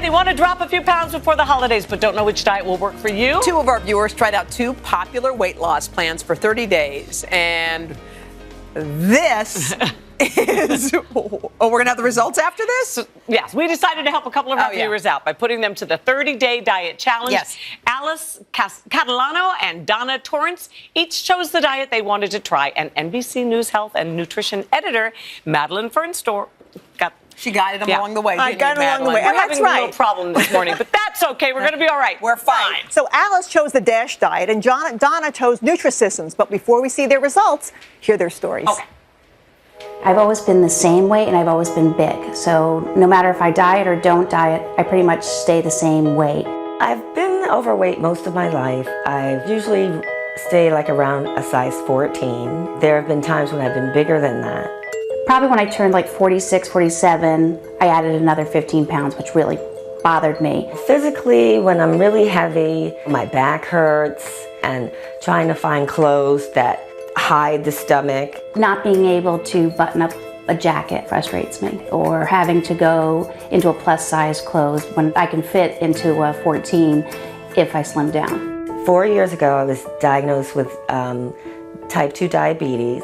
they want to drop a few pounds before the holidays, but don't know which diet will work for you. 2 of our viewers tried out 2 popular weight loss plans for 30 days, and this is... Oh, we're going to have the results after this? Yes, we decided to help a couple of our viewers out by putting them to the 30-day diet challenge. Yes. Alice Catalano and Donna Torrance each chose the diet they wanted to try, and NBC News Health and Nutrition editor Madeline Fernstor got... She guided them along the way. I got them along the way. We're That's having a right. little problem this morning, but that's okay. We're going to be all right. We're fine. So Alice chose the DASH diet, and Donna chose Nutrisystems. But before we see their results, hear their stories. Okay. I've always been the same weight, and I've always been big. So no matter if I diet or don't diet, I pretty much stay the same weight. I've been overweight most of my life. I usually stay like around a size 14. There have been times when I've been bigger than that. Probably when I turned like 46, 47, I added another 15 pounds, which really bothered me. Physically, when I'm really heavy, my back hurts, and trying to find clothes that hide the stomach. Not being able to button up a jacket frustrates me, or having to go into a plus size clothes when I can fit into a 14 if I slim down. 4 years ago, I was diagnosed with type 2 diabetes.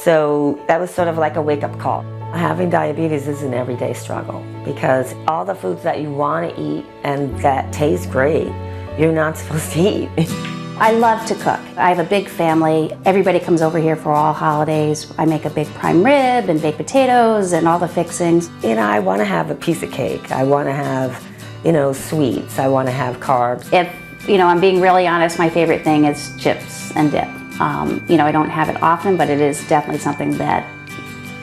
So that was sort of like a wake-up call. Having diabetes is an everyday struggle because all the foods that you want to eat and that taste great, you're not supposed to eat. I love to cook. I have a big family. Everybody comes over here for all holidays. I make a big prime rib and baked potatoes and all the fixings. You know, I want to have a piece of cake. I want to have, you know, sweets. I want to have carbs. If, you know, I'm being really honest, my favorite thing is chips and dip. You know, I don't have it often, but it is definitely something that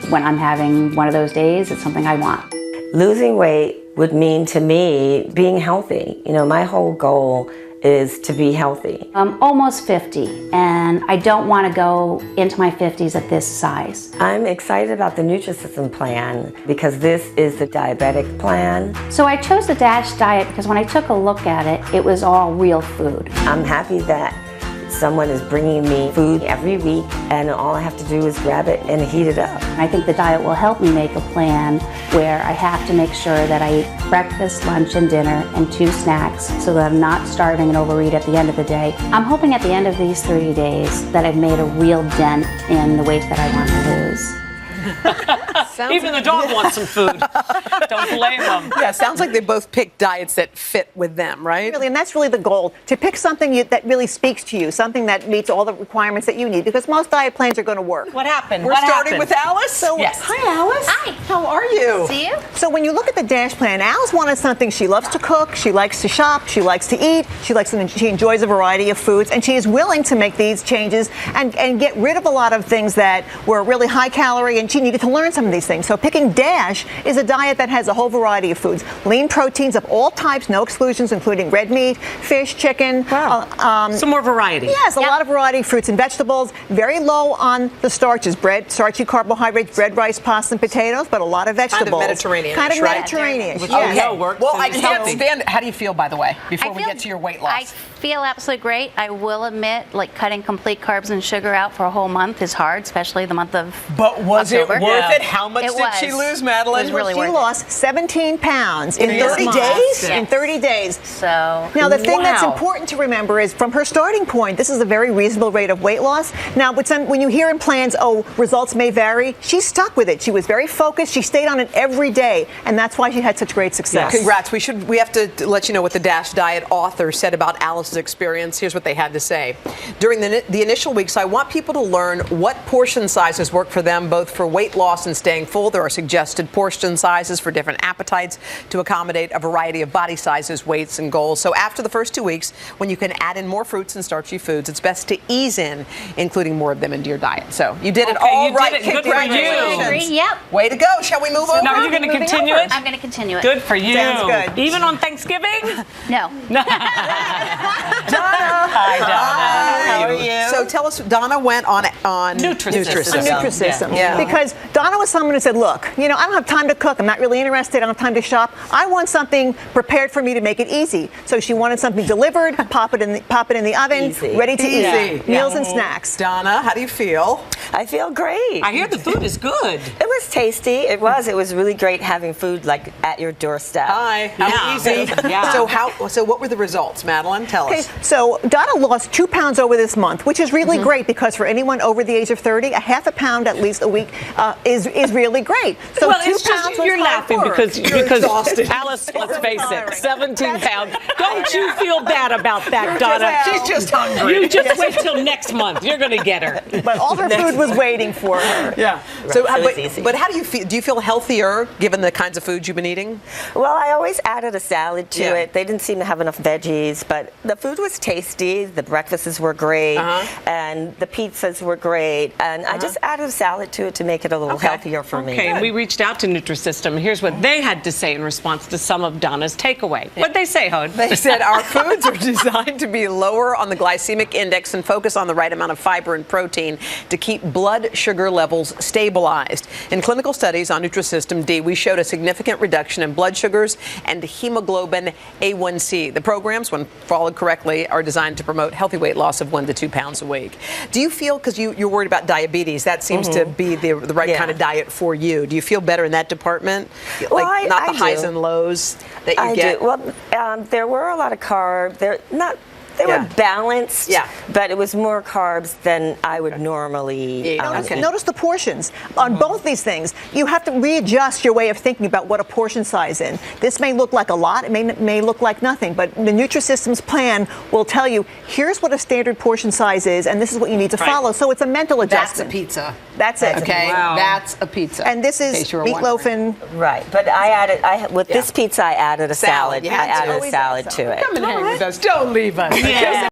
when I'm having one of those days, it's something I want. Losing weight would mean to me being healthy. You know, my whole goal is to be healthy. I'm almost 50, and I don't want to go into my 50s at this size. I'm excited about the Nutrisystem plan because this is the diabetic plan. So I chose the DASH diet because when I took a look at it, it was all real food. I'm happy that someone is bringing me food every week, and all I have to do is grab it and heat it up. I think the diet will help me make a plan where I have to make sure that I eat breakfast, lunch, and dinner, and 2 snacks so that I'm not starving and overeat at the end of the day. I'm hoping at the end of these 30 days that I've made a real dent in the weight that I want to lose. Even the dog wants some food. Don't blame them. Yeah, sounds like they both picked diets that fit with them, right? Really, and that's really the goal, to pick something that really speaks to you, something that meets all the requirements that you need, because most diet plans are going to work. What happened? We're starting with Alice. So, Yes. Hi, Alice. Hi. How are you? See you? So when you look at the DASH plan, Alice wanted something. She loves to cook, she likes to shop, she likes to eat, she enjoys a variety of foods, and she is willing to make these changes and get rid of a lot of things that were really high calorie, and she needed to learn some of these things. So picking DASH is a diet that has a whole variety of foods. Lean proteins of all types, no exclusions, including red meat, fish, chicken. Wow. Some more variety. Yes, a lot of variety, fruits and vegetables. Very low on the starches, bread, starchy carbohydrates, bread, rice, pasta, and potatoes, but a lot of vegetables. Kind of Mediterranean-ish, Kind of right? Mediterranean. Which Yes. we know works. Well, I and can't healthy. stand it. How do you feel, by the way, before I we feel- get to your weight I loss? feel absolutely great. I will admit, like cutting complete carbs and sugar out for a whole month is hard, especially the month of But was October. it worth Yeah. it? How much It did was. she lose, Madeline? It was really She worth it. lost 17 pounds in this 30 month. days? Yes. In 30 days. So Now, the thing that's Wow. important to remember is from her starting point, this is a very reasonable rate of weight loss. Now, when you hear in plans, oh, results may vary, she stuck with it. She was very focused. She stayed on it every day, and that's why she had such great success. Congrats. We have to let you know what the DASH diet author said about Alice's experience. Here's what they had to say. During the initial weeks, I want people to learn what portion sizes work for them, both for weight loss and staying full. There are suggested portion sizes for different appetites to accommodate a variety of body sizes, weights, and goals. So after the first 2 weeks, when you can add in more fruits and starchy foods, it's best to ease in, including more of them into your diet. So you did it Okay, all you right. did it. Good for you. Congratulations. Yep. Way to go. Shall we move over? Now, are you going to continue it? I'm going to continue it. Good for you. Sounds good. Even on Thanksgiving? No. Hi, Donna. Hi. How are you? So tell us, Donna went on Nutrisystem. Nutrisystem. Yeah. Because Donna was someone who said, look, I don't have time to cook. I'm not really interested. I don't have time to shop. I want something prepared for me to make it easy. So she wanted something delivered, pop it in the oven, Easy. ready to eat. Easy. Meals and snacks. Donna, how do you feel? I feel great. I hear the food is good. It was tasty. It was really great having food like at your doorstep. Hi, how easy. Yeah. So what were the results, Madeline? Tell Okay, us. so Donna lost 2 pounds over this month, which is really great because for anyone over the age of 30, a half a pound at least a week is really great. So Well, 2 it's pounds just was you're hard laughing work. because exhausted. Alice, let's face it, 17 pounds. Don't you feel bad about that, Donna? She's just hungry. You just wait till next month. You're going to get her. But all her food was waiting for her. Yeah. So it's easy. But how do you feel? Do you feel healthier given the kinds of foods you've been eating? Well, I always added a salad to Yeah. it. They didn't seem to have enough veggies, but the food was tasty. The breakfasts were great, and the pizzas were great. And I just added a salad to it to make it a little healthier for me. Okay, and we reached out to Nutrisystem. Here's what they had to say in response to some of Donna's takeaway. What'd they say, Hod? They said our foods are designed to be lower on the glycemic index and focus on the right amount of fiber and protein to keep blood sugar levels stabilized. In clinical studies on Nutrisystem D, we showed a significant reduction in blood sugars and hemoglobin A1C. The programs, when followed correctly, are designed to promote healthy weight loss of 1 to 2 pounds a week. Do you feel, because you're worried about diabetes, that seems to be the right kind of diet for you. Do you feel better in that department? Well, Like not the I highs do. and lows that you I get? do. Well, there were a lot of carbs. They were balanced, but it was more carbs than I would normally. Notice the portions. On both these things, you have to readjust your way of thinking about what a portion size is. This may look like a lot, it may look like nothing, but the Nutrisystem's plan will tell you, here's what a standard portion size is, and this is what you need to follow. So it's a mental That's a adjustment. pizza. That's it. Okay, Wow. that's a pizza. And this in is case you were meatloaf wondering. and Right, but with this pizza, I added a salad. You I had to. added a Always salad add to it. Come and hang with us. Don't leave us.